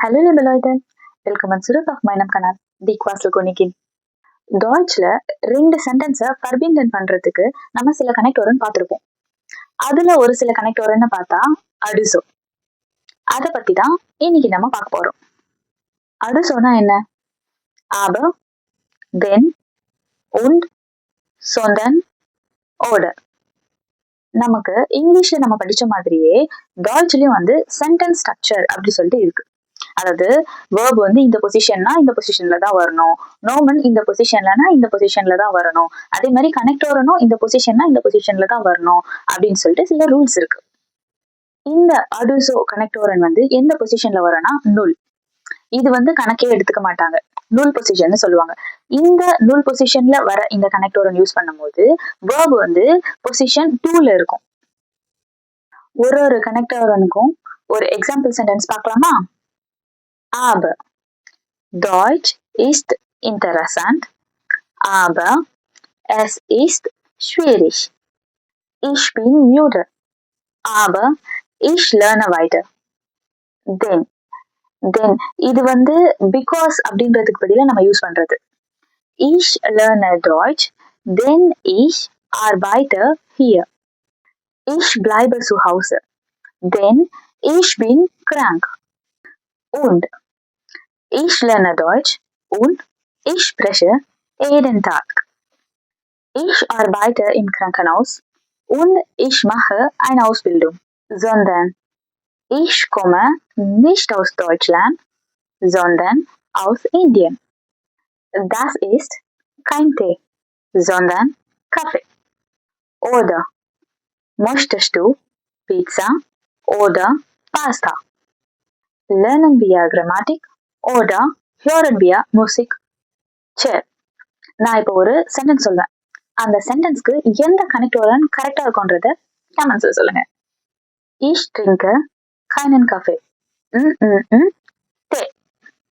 Hallo liebe Leute, willkommen zurück auf meinem Kanal, die Quasselkönigin. Deutschல 2 சென்டென்ஸை பர்பிண்டன் பண்றதுக்கு நம்ம சில கனெக்டோரன் பார்த்துருப்போம். அதுல ஒரு சில கனெக்டோரன்னு பார்த்தா அடுசோ. அதை பத்தி தான் இன்னைக்கு நம்ம பார்க்க போறோம். அடுசோனா என்ன? aber, denn, und, sondern, oder. நமக்கு இங்கிலீஷ்ல நம்ம படிச்ச மாதிரியே டாய்ச்லயும் சென்டென்ஸ் ஸ்ட்ரக்சர் அப்படி சொல்லிட்டு இருக்கு. அதாவது வேர்ப் இந்த பொசிஷன்னா இந்த பொசிஷன்ல தான் வரணும், நோமன் இந்த பொசிஷன்லனா இந்த பொசிஷன்ல தான் வரணும், அதே மாதிரி கனெக்டோரனும் இந்த பொசிஷன்னா இந்த பொசிஷன்ல தான் வரணும் அப்படின்னு சொல்லிட்டு சில ரூல்ஸ் இருக்கு. இந்த அடுசோ கனெக்டோரன் எந்த பொசிஷன்ல வரும்னா நுல். இது கணக்கே எடுத்துக்க மாட்டாங்க, நுல் பொசிஷன் சொல்லுவாங்க. இந்த நுல் பொசிஷன்ல வர இந்த கனெக்டோரன் யூஸ் பண்ணும்போது வேர்ப் பொசிஷன் 2ல இருக்கும். ஒரு கனெக்டோரனுக்கும் ஒரு எக்ஸாம்பிள் சென்டென்ஸ் பார்க்கலாமா? Aber Deutsch ist interessant, aber es ist schwierig. Ich bin müde, aber ich lerne weiter. Then இது because அப்படின்றதுக்கு பதிலா நம்ம யூஸ் பண்றது. Ich lerne Deutsch, denn ich arbeite hier. Ich bleibe zu Hause, denn ich bin krank. Und ich lerne Deutsch und ich spreche jeden Tag. Ich arbeite im Krankenhaus und ich mache eine Ausbildung, sondern ich komme nicht aus Deutschland, sondern aus Indien. Das ist kein Tee, sondern Kaffee. Oder möchtest du Pizza oder Pasta? Lernen wir Grammatik oder hören wir Musik? சரி, நான் இப்போ ஒரு sentence சொல்வேன். அந்த சென்டென்ஸ்க்கு எந்த கனெக்டோரன் கரெக்டா இருக்கும்ன்றத கமெண்ட்ஸ்ல சொல்லுங்க. Ich trinke keinen Kaffee.